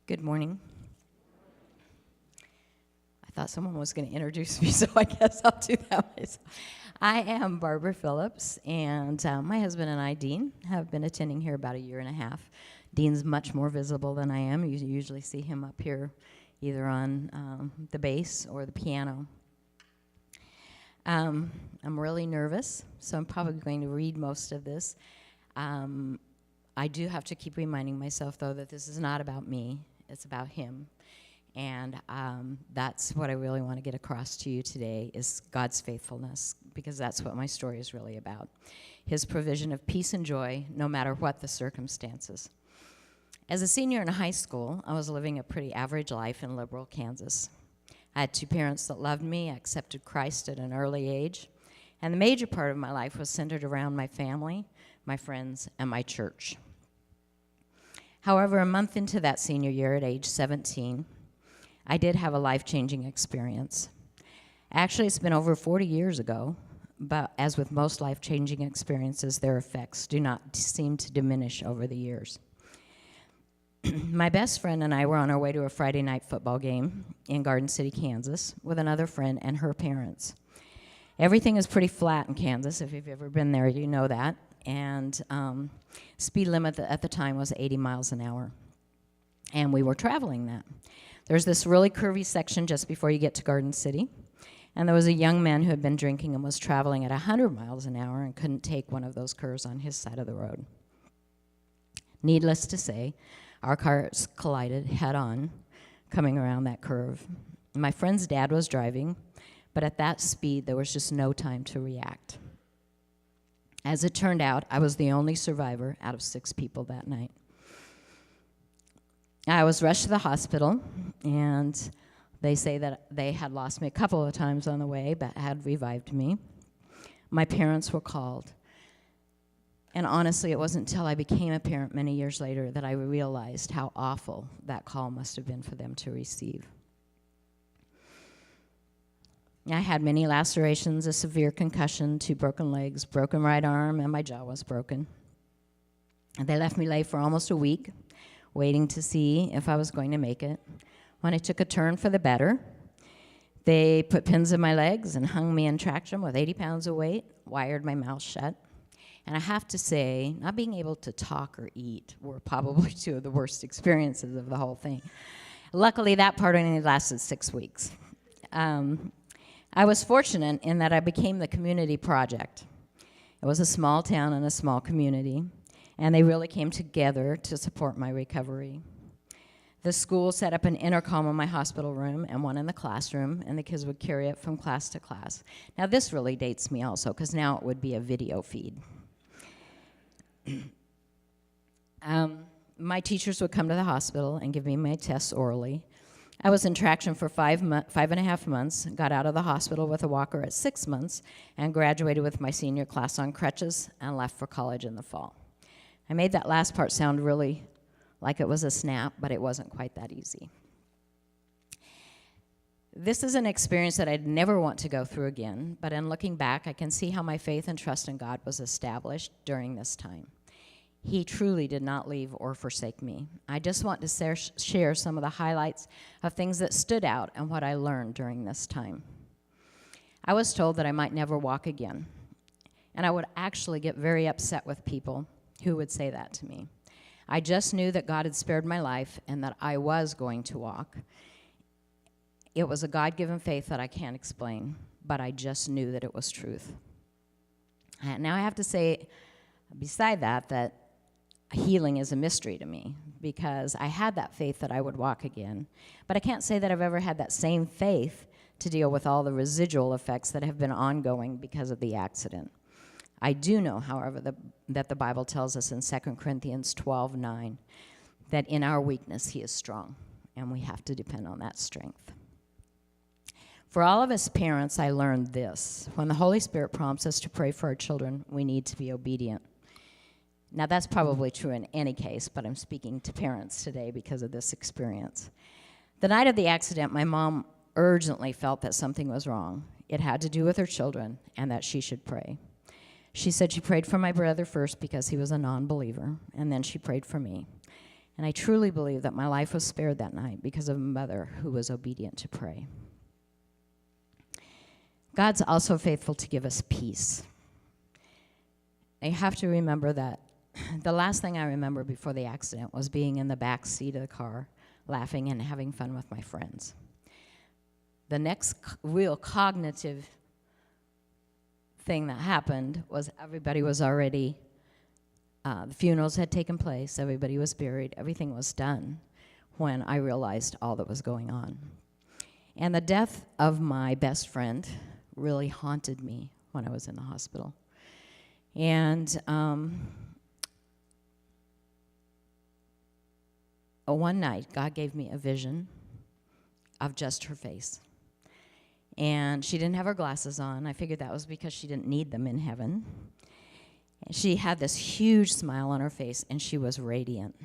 Good morning. I thought someone was going to introduce me, so I guess I'll do that myself. I am Barbara Phillips, and my husband and I, Dean, have been attending here about a year and a half. Dean's much more visible than I am. You usually see him up here either on the bass or the piano. I'm really nervous, so I'm probably going to read most of this. I do have to keep reminding myself, though, that this is not about me. It's about him. And that's what I really want to get across to you today is God's faithfulness, because that's what my story is really about. His provision of peace and joy, no matter what the circumstances. As a senior in high school, I was living a pretty average life in liberal Kansas. I had two parents that loved me. I accepted Christ at an early age. And the major part of my life was centered around my family, my friends, and my church. However, a month into that senior year at age 17, I did have a life-changing experience. Actually, it's been over 40 years ago, but as with most life-changing experiences, their effects do not seem to diminish over the years. My best friend and I were on our way to a Friday night football game in Garden City, Kansas, with another friend and her parents. Everything is pretty flat in Kansas. If you've ever been there, you know that. And speed limit at the time was 80 miles an hour. And we were traveling that. There's this really curvy section just before you get to Garden City. And there was a young man who had been drinking and was traveling at 100 miles an hour and couldn't take one of those curves on his side of the road. Needless to say, our cars collided head-on, coming around that curve. My friend's dad was driving, but at that speed, there was just no time to react. As it turned out, I was the only survivor out of 6 people that night. I was rushed to the hospital, and they say that they had lost me a couple of times on the way, but had revived me. My parents were called. And honestly, it wasn't until I became a parent many years later that I realized how awful that call must have been for them to receive. I had many lacerations, a severe concussion, 2 broken legs, broken right arm, and my jaw was broken. And they left me lay for almost a week, waiting to see if I was going to make it. When I took a turn for the better, they put pins in my legs and hung me in traction with 80 pounds of weight, wired my mouth shut. And I have to say, not being able to talk or eat were probably 2 of the worst experiences of the whole thing. Luckily, that part only lasted 6 weeks. I was fortunate in that I became the community project. It was a small town and a small community, and they really came together to support my recovery. The school set up an intercom in my hospital room and one in the classroom, and the kids would carry it from class to class. Now, this really dates me also, because now it would be a video feed. My teachers would come to the hospital and give me my tests orally. I was in traction for 5.5 months, got out of the hospital with a walker at 6 months, and graduated with my senior class on crutches and left for college in the fall. I made that last part sound really like it was a snap, but it wasn't quite that easy. This is an experience that I'd never want to go through again, but in looking back, I can see how my faith and trust in God was established during this time. He truly did not leave or forsake me. I just want to share some of the highlights of things that stood out and what I learned during this time. I was told that I might never walk again, and I would actually get very upset with people who would say that to me. I just knew that God had spared my life and that I was going to walk. It was a God-given faith that I can't explain, but I just knew that it was truth. Now I have to say, beside that healing is a mystery to me, because I had that faith that I would walk again, but I can't say that I've ever had that same faith to deal with all the residual effects that have been ongoing because of the accident. I do know, however, that the Bible tells us in 2 Corinthians 12:9 that in our weakness he is strong, and we have to depend on that strength. For all of us parents, I learned this. When the Holy Spirit prompts us to pray for our children, we need to be obedient. Now, that's probably true in any case, but I'm speaking to parents today because of this experience. The night of the accident, my mom urgently felt that something was wrong. It had to do with her children and that she should pray. She said she prayed for my brother first because he was a non-believer, and then she prayed for me. And I truly believe that my life was spared that night because of a mother who was obedient to pray. God's also faithful to give us peace. I have to remember that the last thing I remember before the accident was being in the back seat of the car, laughing and having fun with my friends. The next real cognitive thing that happened was everybody was already, the funerals had taken place, everybody was buried, everything was done when I realized all that was going on. And the death of my best friend really haunted me when I was in the hospital. And one night, God gave me a vision of just her face. And she didn't have her glasses on. I figured that was because she didn't need them in heaven. She had this huge smile on her face, and she was radiant.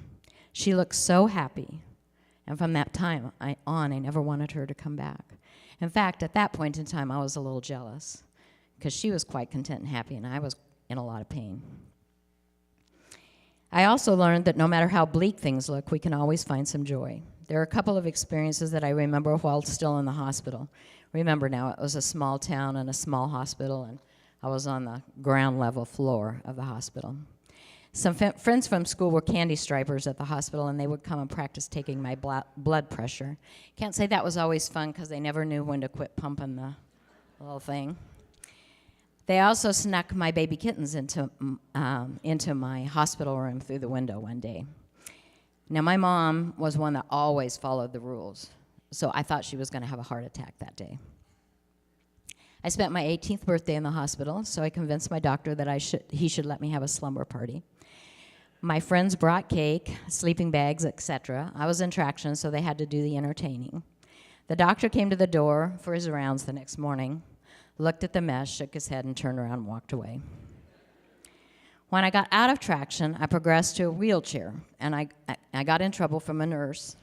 She looked so happy. And from that time on, I never wanted her to come back. In fact, at that point in time, I was a little jealous because she was quite content and happy, and I was in a lot of pain. I also learned that no matter how bleak things look, we can always find some joy. There are a couple of experiences that I remember while still in the hospital. Remember now, it was a small town and a small hospital, and I was on the ground level floor of the hospital. Some friends from school were candy stripers at the hospital, and they would come and practice taking my blood pressure. Can't say that was always fun because they never knew when to quit pumping the little thing. They also snuck my baby kittens into my hospital room through the window one day. Now, my mom was one that always followed the rules, so I thought she was going to have a heart attack that day. I spent my 18th birthday in the hospital, so I convinced my doctor that he should let me have a slumber party. My friends brought cake, sleeping bags, etc. I was in traction, so they had to do the entertaining. The doctor came to the door for his rounds the next morning, looked at the mess, shook his head, and turned around and walked away. When I got out of traction, I progressed to a wheelchair, and I got in trouble from a nurse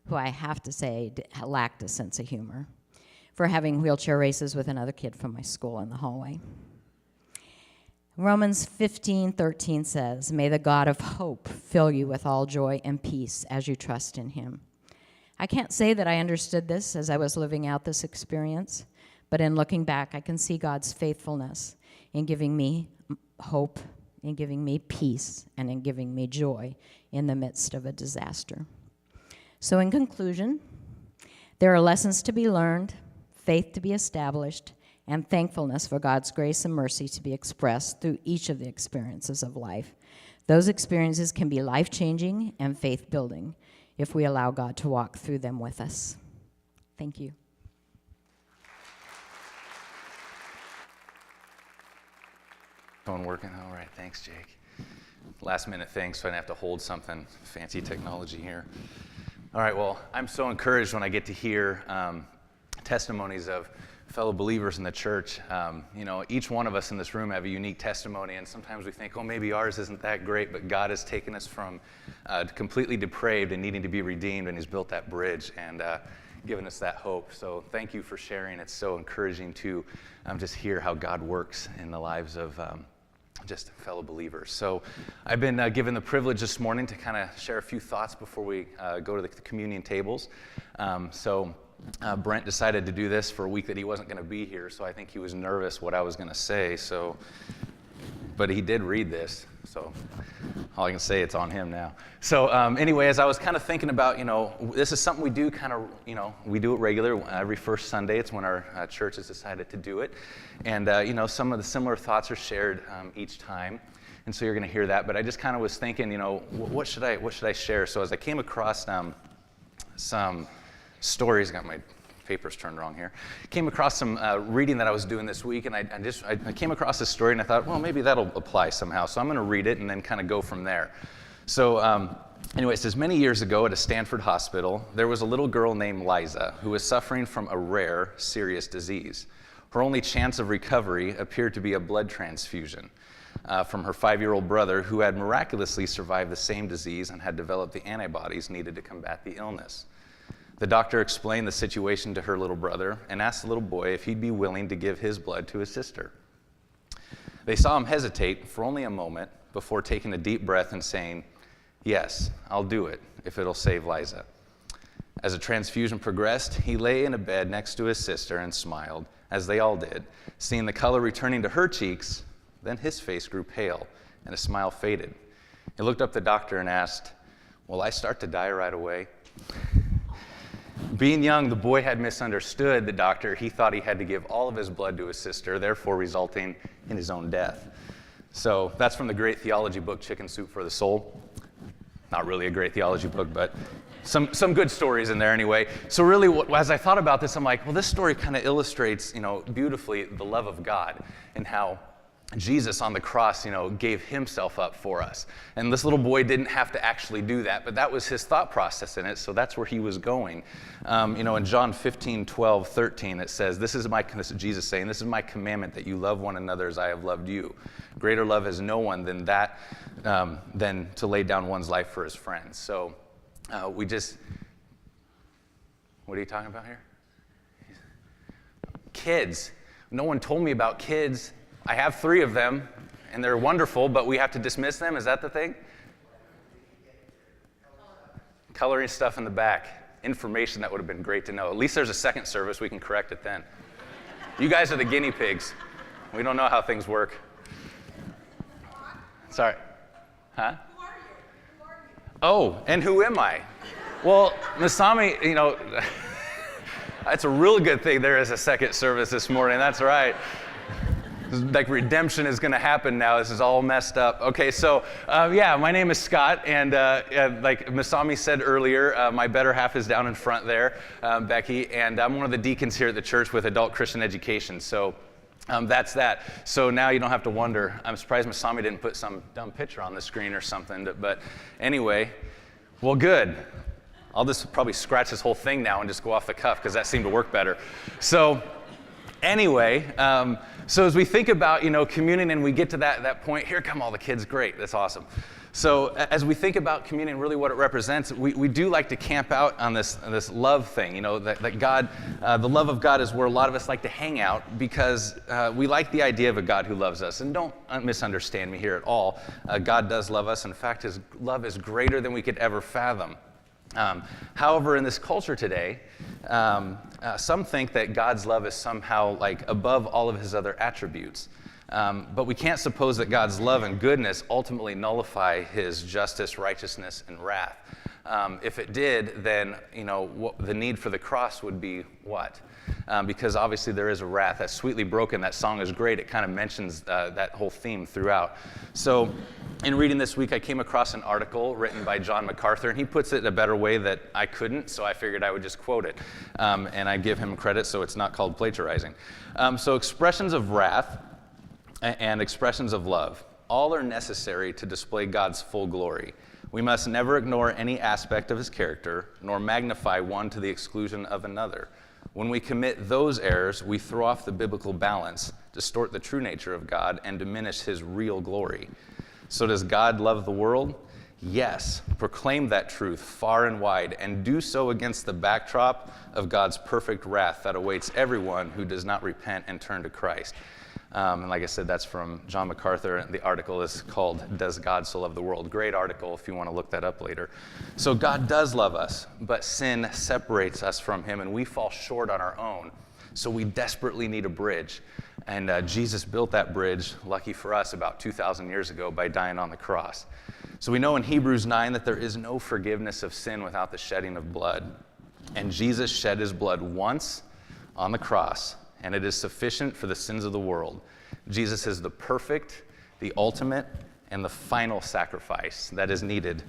who I have to say lacked a sense of humor for having wheelchair races with another kid from my school in the hallway. Romans 15:13 says, "May the God of hope fill you with all joy and peace as you trust in him." I can't say that I understood this as I was living out this experience, but in looking back, I can see God's faithfulness in giving me hope, in giving me peace, and in giving me joy in the midst of a disaster. So in conclusion, there are lessons to be learned, faith to be established, and thankfulness for God's grace and mercy to be expressed through each of the experiences of life. Those experiences can be life-changing and faith-building if we allow God to walk through them with us. Thank you. Phone working? All right, thanks, Jake. Last minute thing, so I didn't have to hold something. Fancy technology here. All right, well, I'm so encouraged when I get to hear testimonies of fellow believers in the church. Each one of us in this room have a unique testimony, and sometimes we think, oh, maybe ours isn't that great, but God has taken us from completely depraved and needing to be redeemed, and he's built that bridge and given us that hope. So thank you for sharing. It's so encouraging to just hear how God works in the lives of just fellow believers. So I've been given the privilege this morning to kind of share a few thoughts before we go to the communion tables. Brent decided to do this for a week that he wasn't going to be here, so I think he was nervous what I was going to say. But he did read this, so all I can say, it's on him now. So anyway, as I was kind of thinking about, this is something we do we do it regular. Every first Sunday, it's when our church has decided to do it. And, some of the similar thoughts are shared each time. And so you're going to hear that. But I just kind of was thinking, what should I share? So as I came across some stories, got my papers turned wrong here. Came across some reading that I was doing this week, and I came across this story, and I thought, well, maybe that'll apply somehow. So I'm going to read it and then kind of go from there. So anyway, it says, many years ago at a Stanford hospital, there was a little girl named Liza who was suffering from a rare, serious disease. Her only chance of recovery appeared to be a blood transfusion from her 5-year-old brother, who had miraculously survived the same disease and had developed the antibodies needed to combat the illness. The doctor explained the situation to her little brother and asked the little boy if he'd be willing to give his blood to his sister. They saw him hesitate for only a moment before taking a deep breath and saying, "Yes, I'll do it, if it'll save Liza. As the transfusion progressed, he lay in a bed next to his sister and smiled, as they all did. Seeing the color returning to her cheeks, then his face grew pale and his smile faded. He looked up at the doctor and asked, "Will I start to die right away?" Being young, the boy had misunderstood the doctor. He thought he had to give all of his blood to his sister, therefore resulting in his own death. So that's from the great theology book, Chicken Soup for the Soul. Not really a great theology book, but some good stories in there anyway. So really, as I thought about this, I'm like, well, this story kind of illustrates, beautifully the love of God and how Jesus on the cross, gave himself up for us. And this little boy didn't have to actually do that, but that was his thought process in it, so that's where he was going. In John 15:12-13, it says, this is Jesus saying, "This is my commandment, that you love one another as I have loved you. Greater love has no one than that, than to lay down one's life for his friends." So what are you talking about here? Kids. No one told me about kids. I have 3 of them, and they're wonderful, but we have to dismiss them? Is that the thing? Coloring stuff in the back. Information that would have been great to know. At least there's a second service. We can correct it then. You guys are the guinea pigs. We don't know how things work. Sorry. Huh? Who are you? Oh, and who am I? Well, Masami, it's a real good thing there is a second service this morning. That's right. Like redemption is going to happen now. This is all messed up. Okay, so my name is Scott, and like Masami said earlier, my better half is down in front there, Becky, and I'm one of the deacons here at the church with adult Christian education. So that's that. So now you don't have to wonder. I'm surprised Masami didn't put some dumb picture on the screen or something. But anyway, well, good. I'll just probably scratch this whole thing now and just go off the cuff because that seemed to work better. So anyway, so as we think about, communion and we get to that point, here come all the kids, great, that's awesome. So as we think about communion, really what it represents, we do like to camp out on this love thing, that God, the love of God is where a lot of us like to hang out because we like the idea of a God who loves us. And don't misunderstand me here at all. God does love us. In fact, his love is greater than we could ever fathom. However, in this culture today, some think that God's love is somehow like above all of his other attributes. But we can't suppose that God's love and goodness ultimately nullify his justice, righteousness, and wrath. If it did, then the need for the cross would be what? Because obviously there is a wrath. That's Sweetly Broken. That song is great. It kind of mentions that whole theme throughout. So in reading this week, I came across an article written by John MacArthur, and he puts it in a better way that I couldn't, so I figured I would just quote it. And I give him credit, so it's not called plagiarizing. So expressions of wrath and expressions of love, all are necessary to display God's full glory. We must never ignore any aspect of his character, nor magnify one to the exclusion of another. When we commit those errors, we throw off the biblical balance, distort the true nature of God, and diminish his real glory. So does God love the world? Yes. Proclaim that truth far and wide, and do so against the backdrop of God's perfect wrath that awaits everyone who does not repent and turn to Christ. And like I said, that's from John MacArthur. The article is called "Does God So Love the World?" Great article if you want to look that up later. So God does love us, but sin separates us from him, and we fall short on our own. So we desperately need a bridge. And Jesus built that bridge, lucky for us, about 2,000 years ago by dying on the cross. So we know in Hebrews 9 that there is no forgiveness of sin without the shedding of blood. And Jesus shed his blood once on the cross, and it is sufficient for the sins of the world. Jesus is the perfect, the ultimate, and the final sacrifice that is needed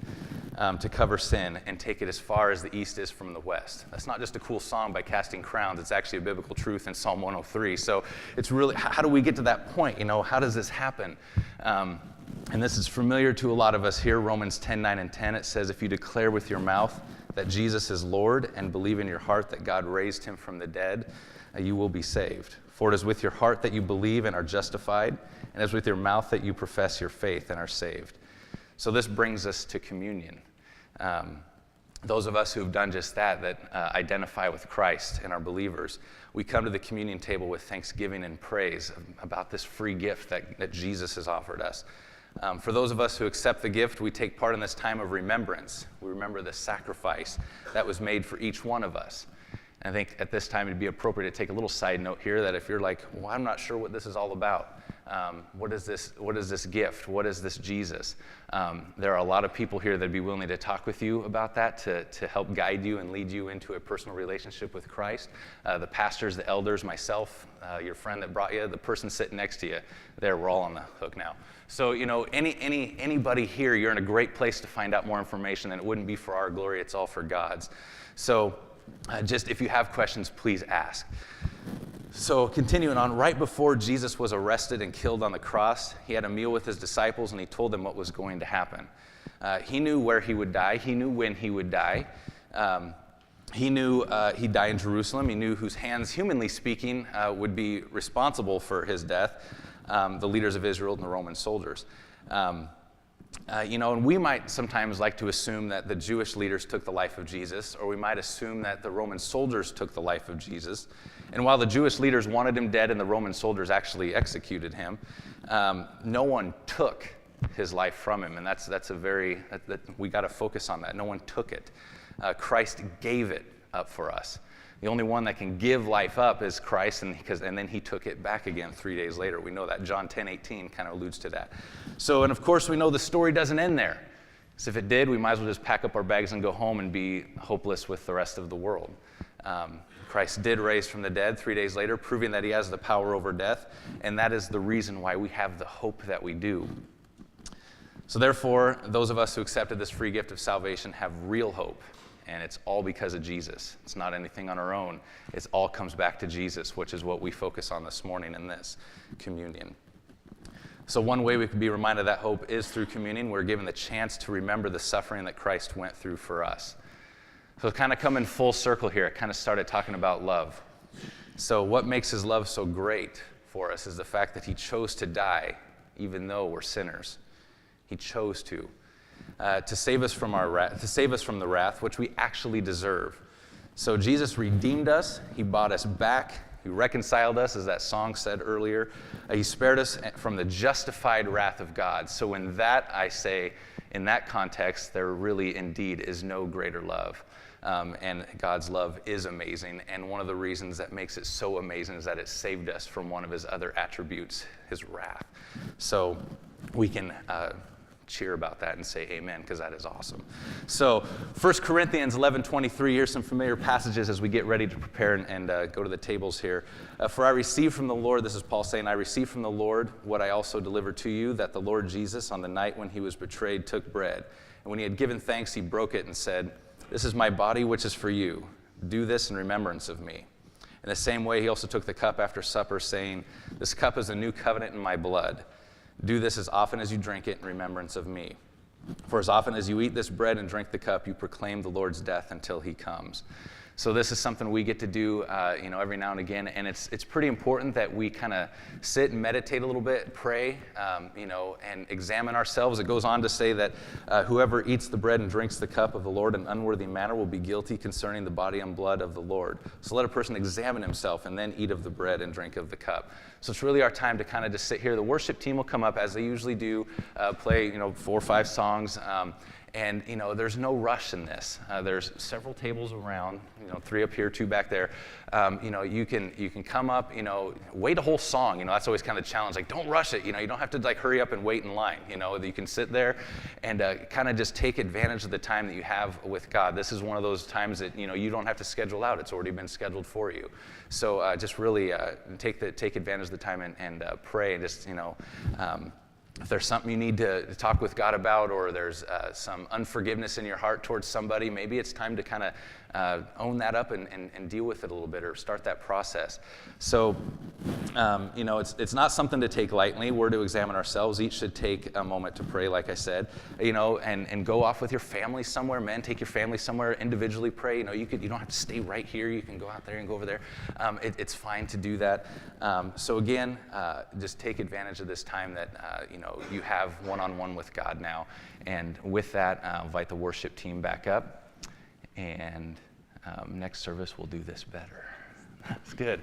to cover sin and take it as far as the east is from the west. That's not just a cool song by Casting Crowns. It's actually a biblical truth in Psalm 103. So it's really, how do we get to that point? How does this happen? And this is familiar to a lot of us here. Romans 10:9 and 10, it says, if you declare with your mouth that Jesus is Lord and believe in your heart that God raised him from the dead, you will be saved. For it is with your heart that you believe and are justified, and it is with your mouth that you profess your faith and are saved. So this brings us to communion. Those of us who have done just that identify with Christ and are believers, we come to the communion table with thanksgiving and praise about this free gift that Jesus has offered us. For those of us who accept the gift, we take part in this time of remembrance. We remember the sacrifice that was made for each one of us. And I think at this time it'd be appropriate to take a little side note here that if you're like, well, I'm not sure what this is all about. What is this gift? What is this Jesus? There are a lot of people here that'd be willing to talk with you about that, to help guide you and lead you into a personal relationship with Christ. The pastors, the elders, myself, your friend that brought you, the person sitting next to you, we're all on the hook now. So, anybody here, you're in a great place to find out more information, and it wouldn't be for our glory, it's all for God's. So, just if you have questions, please ask. So continuing on, right before Jesus was arrested and killed on the cross, he had a meal with his disciples and he told them what was going to happen. He knew where he would die. He knew when he would die. He knew he'd die in Jerusalem. He knew whose hands, humanly speaking, would be responsible for his death, the leaders of Israel and the Roman soldiers. And we might sometimes like to assume that the Jewish leaders took the life of Jesus, or we might assume that the Roman soldiers took the life of Jesus. And while the Jewish leaders wanted him dead and the Roman soldiers actually executed him, no one took his life from him. And we got to focus on that. No one took it. Christ gave it up for us. The only one that can give life up is Christ, and then he took it back again 3 days later. We know that. John 10:18 kind of alludes to that. So, and of course, we know the story doesn't end there. Because if it did, we might as well just pack up our bags and go home and be hopeless with the rest of the world. Christ did raise from the dead 3 days later, proving that he has the power over death, and that is the reason why we have the hope that we do. So therefore, those of us who accepted this free gift of salvation have real hope. And it's all because of Jesus. It's not anything on our own. It all comes back to Jesus, which is what we focus on this morning in this communion. So one way we can be reminded of that hope is through communion. We're given the chance to remember the suffering that Christ went through for us. So kind of come in full circle here. I kind of started talking about love. So what makes his love so great for us is the fact that he chose to die even though we're sinners. He chose to save us from the wrath which we actually deserve. So Jesus redeemed us. He bought us back. He reconciled us, as that song said earlier. He spared us from the justified wrath of God. So in that, I say, in that context, there really indeed is no greater love. And God's love is amazing. And one of the reasons that makes it so amazing is that it saved us from one of his other attributes, his wrath. So we can cheer about that and say amen, because that is awesome. So 1 Corinthians 11:23, here's some familiar passages as we get ready to prepare and go to the tables here. For I received from the Lord, this is Paul saying, I received from the Lord what I also delivered to you, that the Lord Jesus, on the night when he was betrayed, took bread. And when he had given thanks, he broke it and said, this is my body, which is for you. Do this in remembrance of me. In the same way, he also took the cup after supper, saying, this cup is a new covenant in my blood. Do this as often as you drink it in remembrance of me. For as often as you eat this bread and drink the cup, you proclaim the Lord's death until he comes. So this is something we get to do, every now and again, and it's pretty important that we kind of sit and meditate a little bit, pray, and examine ourselves. It goes on to say that whoever eats the bread and drinks the cup of the Lord in an unworthy manner will be guilty concerning the body and blood of the Lord. So let a person examine himself and then eat of the bread and drink of the cup. So it's really our time to kind of just sit here. The worship team will come up as they usually do, play 4 or 5 songs. And, there's no rush in this. There's several tables around, 3 up here, 2 back there. You can come up, wait a whole song. That's always kind of the challenge. Like, don't rush it. You don't have to hurry up and wait in line. You can sit there and kind of just take advantage of the time that you have with God. This is one of those times that, you don't have to schedule out. It's already been scheduled for you. So just really take advantage of the time and pray and just, if there's something you need to talk with God about, or there's some unforgiveness in your heart towards somebody, maybe it's time to kind of own that up and deal with it a little bit, or start that process. So, it's not something to take lightly. We're to examine ourselves. Each should take a moment to pray, like I said, and go off with your family somewhere. Men, take your family somewhere, individually pray. You don't have to stay right here. You can go out there and go over there. It's fine to do that. So again, just take advantage of this time that, you have one-on-one with God now. And with that, I'll invite the worship team back up. And next service, we'll do this better. That's good.